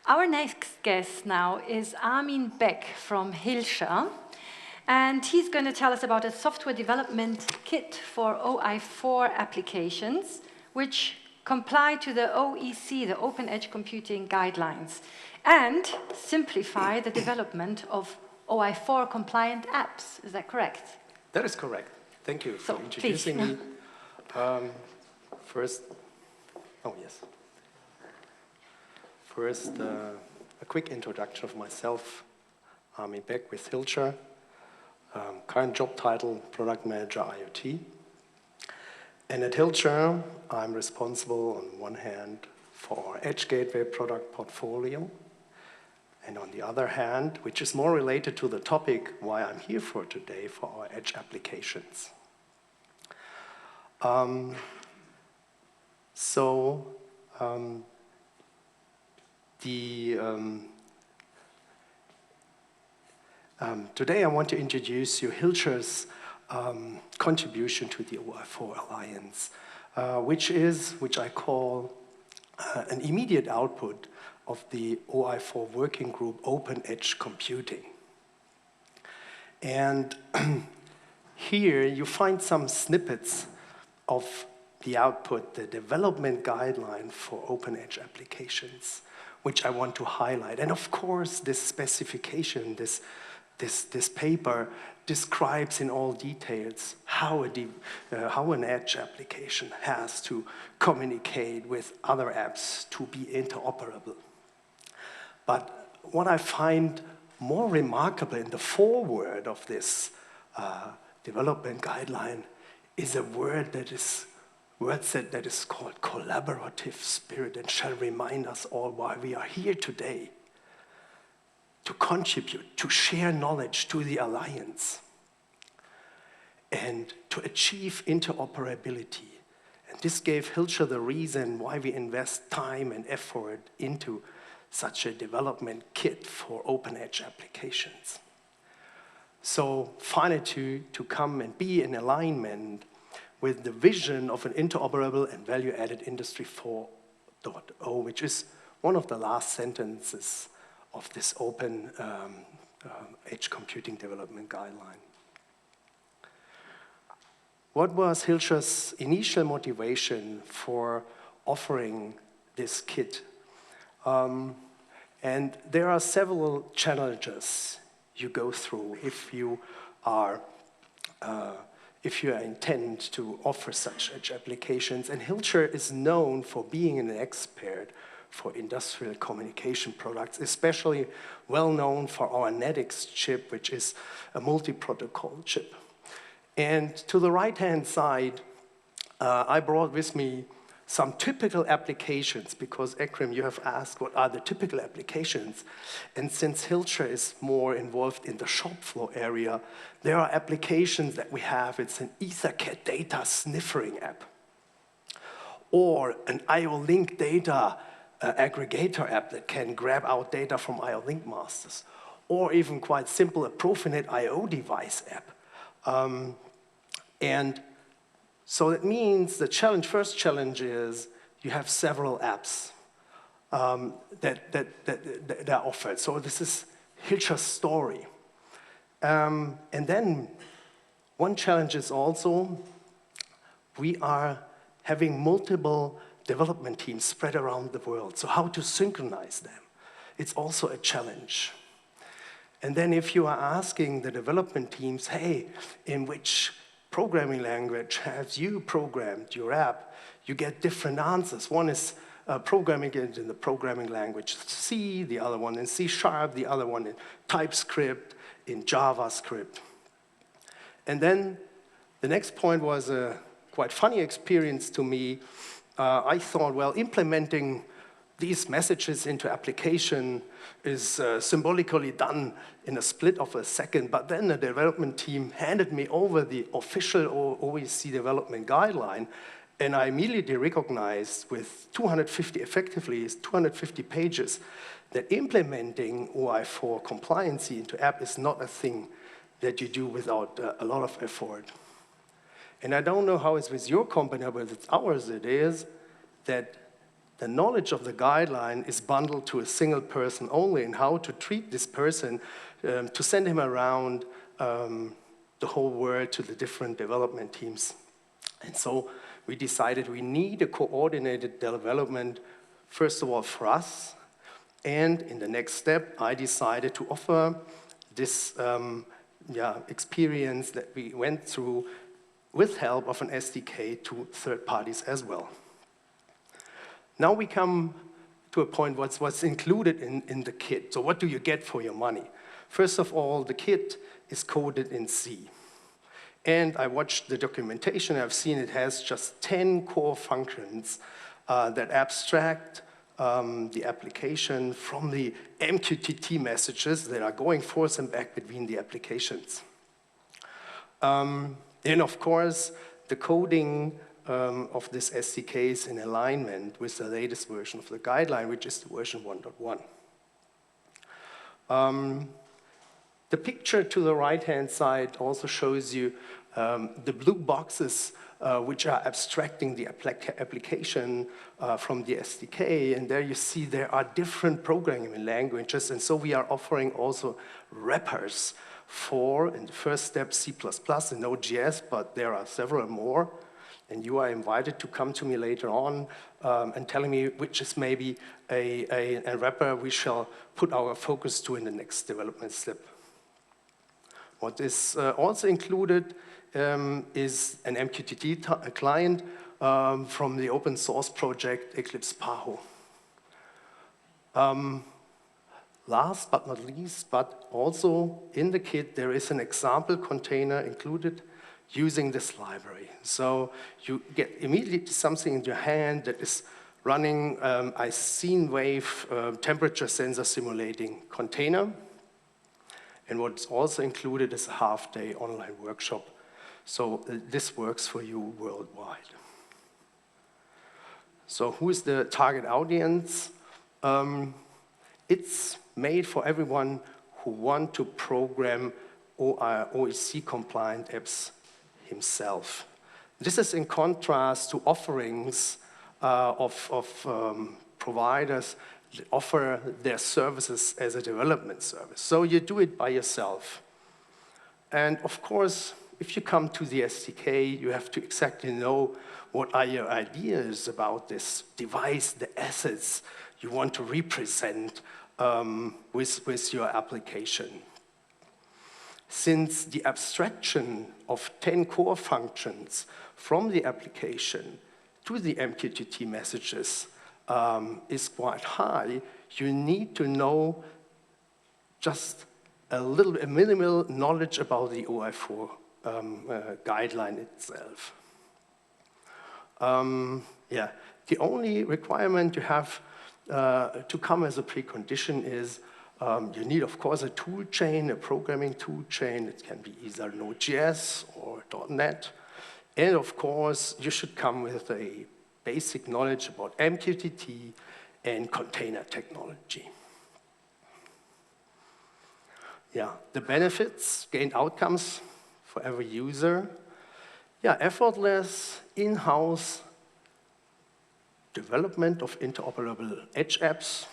Our next guest now is Armin Beck from Hilscher, and he's going to tell us about a software development kit for OI4 applications, which comply to the OEC, the Open Edge Computing Guidelines, and simplify the development of OI4 compliant apps. Is that correct? That is correct. Thank you for introducing me. First, a quick introduction of myself. Armin Beck with Hilscher. Current job title, Product Manager IoT. And at Hilscher, I'm responsible on one hand for our Edge Gateway product portfolio, and on the other hand, which is more related to the topic why I'm here for today, for our Edge applications. Today I want to introduce you Hilscher's contribution to the OI4 Alliance, which I call an immediate output of the OI4 working group Open Edge Computing. And here you find some snippets of the output, the development guideline for open edge applications, which I want to highlight. And of course, this specification, this paper describes in all details how an edge application has to communicate with other apps to be interoperable. But what I find more remarkable in the foreword of this development guideline is a word that is called collaborative spirit, and shall remind us all why we are here today. To contribute, to share knowledge to the Alliance, and to achieve interoperability. And this gave Hilscher the reason why we invest time and effort into such a development kit for open edge applications. So finally, to come and be in alignment with the vision of an interoperable and value-added Industry 4.0, which is one of the last sentences of this Open Edge Computing Development Guideline. What was Hilscher's initial motivation for offering this kit? And there are several challenges you go through if you intend to offer such edge applications. And Hilscher is known for being an expert for industrial communication products, especially well known for our NetX chip, which is a multi-protocol chip. And to the right-hand side, I brought with me some typical applications, because Ekrem, you have asked what are the typical applications. And since Hilscher is more involved in the shop floor area, there are applications that we have. It's an EtherCAT data sniffing app, or an IO-Link data aggregator app that can grab out data from IO-Link masters, or even quite simple, a Profinet IO device app. And so that means the first challenge is you have several apps that are offered. So this is Hilscher's story. And then one challenge is also we are having multiple development teams spread around the world. So how to synchronize them? It's also a challenge. And then if you are asking the development teams, hey, in which programming language have you programmed your app, you get different answers. One is programming it in the programming language C, the other one in C#, the other one in TypeScript, in JavaScript. And then the next point was a quite funny experience to me. I thought, well, implementing these messages into application is symbolically done in a split of a second, but then the development team handed me over the official OEC development guideline, and I immediately recognized with 250 pages, that implementing OI4 compliancy into app is not a thing that you do without a lot of effort. And I don't know how it's with your company, but it's ours, it is that the knowledge of the guideline is bundled to a single person only, and how to treat this person, to send him around the whole world to the different development teams. And so we decided we need a coordinated development, first of all for us, and in the next step, I decided to offer this experience that we went through with help of an SDK to third parties as well. Now we come to a point what's included in the kit. So what do you get for your money? First of all, the kit is coded in C. And I watched the documentation. I've seen it has just 10 core functions that abstract the application from the MQTT messages that are going forth and back between the applications. And of course, the coding of this SDK is in alignment with the latest version of the guideline, which is the version 1.1. The picture to the right-hand side also shows you the blue boxes which are abstracting the application from the SDK. And there you see there are different programming languages. And so we are offering also wrappers for, in the first step, C++ and Node.js, but there are several more. And you are invited to come to me later on and telling me which is maybe a wrapper we shall put our focus to in the next development step. What is also included is an MQTT client from the open source project Eclipse Paho. Last but not least, but also in the kit, there is an example container included using this library. So you get immediately something in your hand that is running a sine wave temperature sensor simulating container. And what's also included is a half-day online workshop. So this works for you worldwide. So who is the target audience? It's made for everyone who want to program OEC-compliant apps himself. This is in contrast to offerings of providers that offer their services as a development service. So you do it by yourself. And of course, if you come to the SDK, you have to exactly know what are your ideas about this device, the assets you want to represent with your application. Since the abstraction of 10 core functions from the application to the MQTT messages is quite high, you need to know just a minimal knowledge about the OI4 guideline itself. The only requirement you have to come as a precondition is you need, of course, a tool chain, a programming tool chain. It can be either Node.js or .NET. And of course, you should come with a basic knowledge about MQTT and container technology. The benefits, gained outcomes for every user. Effortless, in-house development of interoperable edge apps.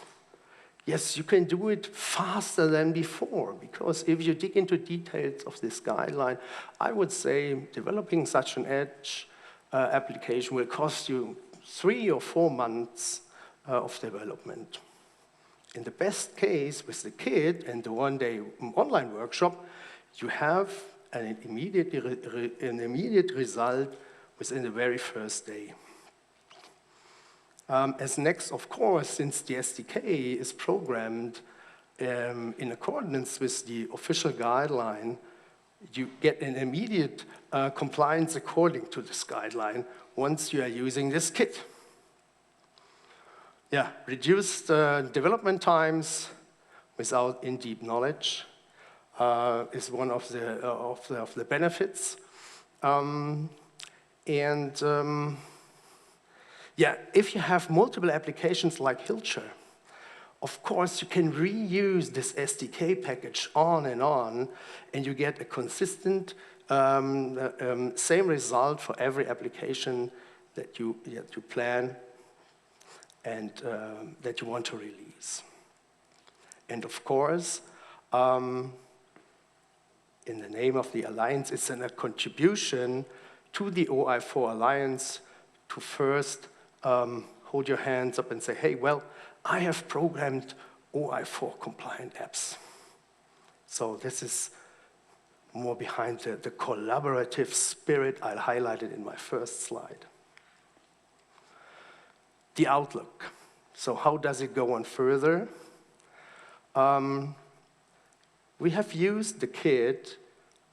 Yes, you can do it faster than before, because if you dig into details of this guideline, I would say developing such an edge application will cost you 3 or 4 months of development. In the best case, with the kit and the one-day online workshop, you have an immediate result within the very first day. As next, of course, since the SDK is programmed in accordance with the official guideline, you get an immediate compliance according to this guideline once you are using this kit. Reduced development times without in-deep knowledge is one of the benefits. If you have multiple applications like Hilscher, of course you can reuse this SDK package on, and you get a consistent same result for every application that you plan. and that you want to release. And of course, in the name of the Alliance, it's a contribution to the OI4 Alliance to first hold your hands up and say, hey, well, I have programmed OI4 compliant apps. So this is more behind the collaborative spirit I highlighted in my first slide. The outlook. So how does it go on further? We have used the kit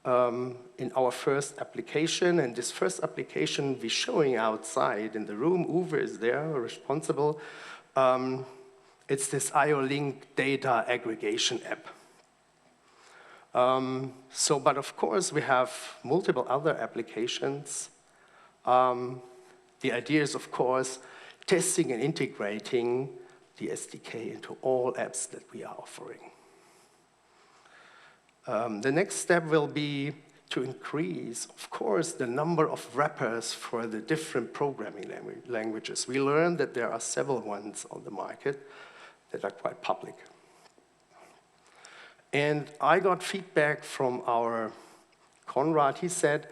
in our first application, and this first application we're showing outside in the room. Uwe is there, responsible. It's this IO-Link data aggregation app. But of course, we have multiple other applications. The idea is, of course, testing and integrating the SDK into all apps that we are offering. The next step will be to increase, of course, the number of wrappers for the different programming languages. We learned that there are several ones on the market that are quite public. And I got feedback from our Konrad. He said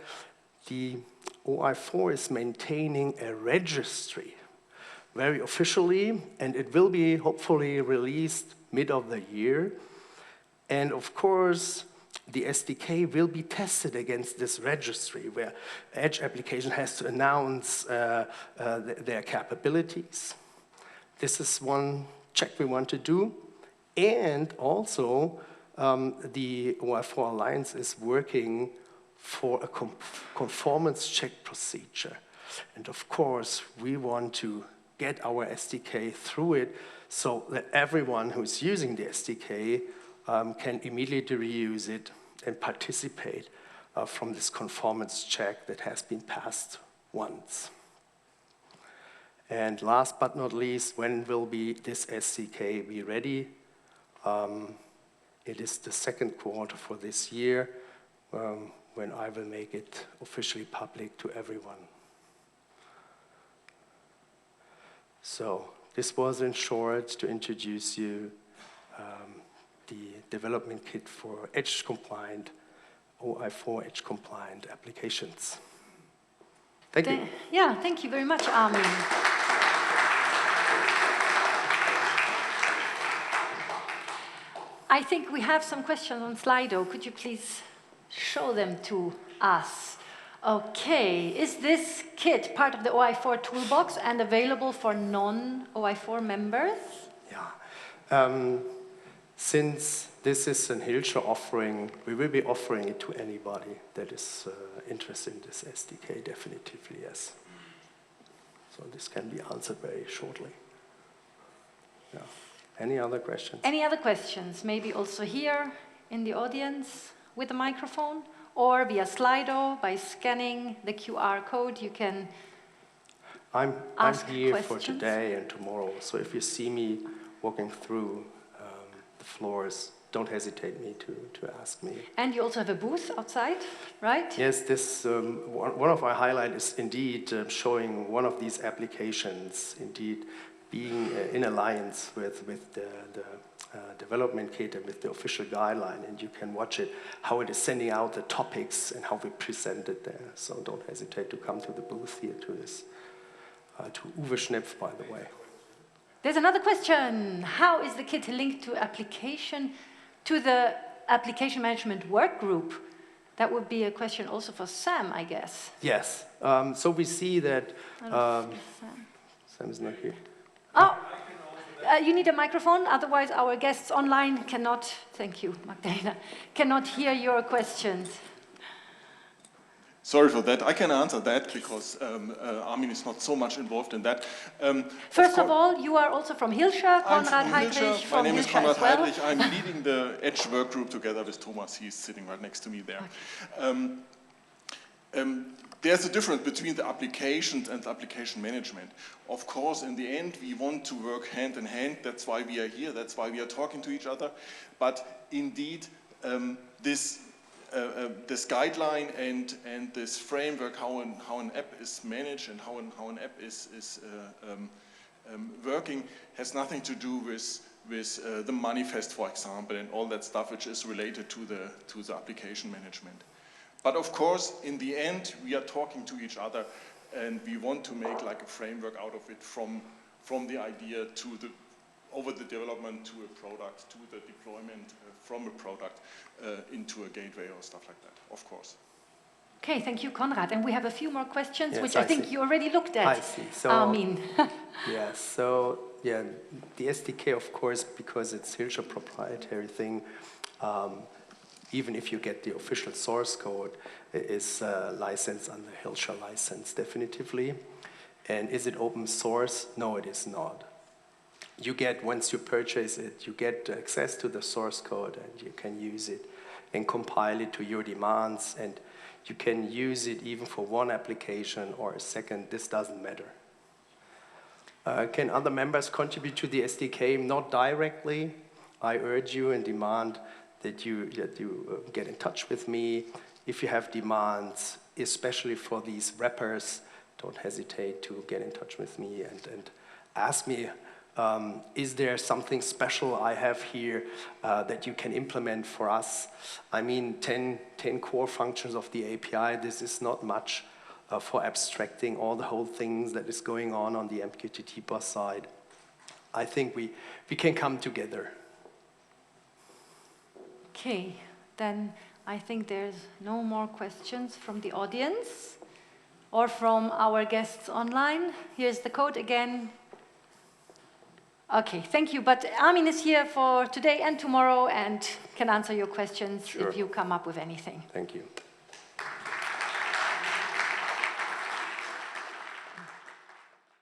the OI4 is maintaining a registry very officially, and it will be hopefully released mid of the year. And of course, the SDK will be tested against this registry where Edge application has to announce their capabilities. This is one check we want to do. And also, the OI4 Alliance is working for a conformance check procedure. And of course, we want to get our SDK through it so that everyone who's using the SDK can immediately reuse it and participate from this conformance check that has been passed once. And last but not least, when will this SDK be ready? It is the second quarter for this year when I will make it officially public to everyone. So this was in short to introduce you the development kit for edge-compliant, OI4 edge-compliant applications. Thank you. Yeah, thank you very much, Armin. I think we have some questions on Slido. Could you please show them to us? Okay, is this kit part of the OI4 toolbox and available for non-OI4 members? Yeah. Since this is an Hilscher offering, we will be offering it to anybody that is interested in this SDK, definitively, yes. So this can be answered very shortly. Yeah. Any other questions? Any other questions? Maybe also here in the audience with a microphone, or via Slido by scanning the QR code. You can I'm here questions. for today and tomorrow, so if you see me walking through the floors, don't hesitate to ask me. And you also have a booth outside, right? Yes, this one of our highlights is indeed showing one of these applications, indeed being in alliance with the development kit and with the official guideline, and you can watch it, how it is sending out the topics and how we present it there. So don't hesitate to come to the booth here to this, to Uwe Schnepf, by the way. There's another question. How is the kit linked to the application management work group? That would be a question also for Sam, I guess. Yes. So we see that Sam is not here. Oh, you need a microphone, otherwise our guests online cannot, thank you, Magdalena, cannot hear your questions. Sorry for that. I can answer that because Armin is not so much involved in that. First of all, you are also from Hilscher, Konrad Heidrich from Hilscher. My name is Konrad as well. Heidrich. I'm leading the Edge work group together with Thomas. He's sitting right next to me there. Okay. There's a difference between the applications and the application management. Of course, in the end, we want to work hand in hand. That's why we are here. That's why we are talking to each other. But indeed, this guideline and this framework, how an app is managed and how an app is working has nothing to do with the manifest, for example, and all that stuff which is related to the application management. But of course, in the end, we are talking to each other, and we want to make like a framework out of it from the idea to over the development to a product, to the deployment from a product into a gateway or stuff like that, of course. Okay, thank you, Konrad. And we have a few more questions, Yes, which I think you already looked at. I see. So, Armin. yeah, so yeah, the SDK, of course, because it's Hilscher proprietary thing, even if you get the official source code, it is licensed under Hilscher license, definitively. And is it open source? No, it is not. You get, once you purchase it, you get access to the source code, and you can use it and compile it to your demands, and you can use it even for one application or a second. This doesn't matter. Can other members contribute to the SDK? Not directly. I urge you and demand that you get in touch with me. If you have demands, especially for these wrappers, don't hesitate to get in touch with me and ask me, is there something special I have here that you can implement for us? I mean, 10 core functions of the API, this is not much for abstracting all the whole things that is going on the MQTT bus side. I think we can come together. Okay, then I think there's no more questions from the audience or from our guests online. Here's the code again. Okay, thank you. But Armin is here for today and tomorrow and can answer your questions if you come up with anything. Thank you.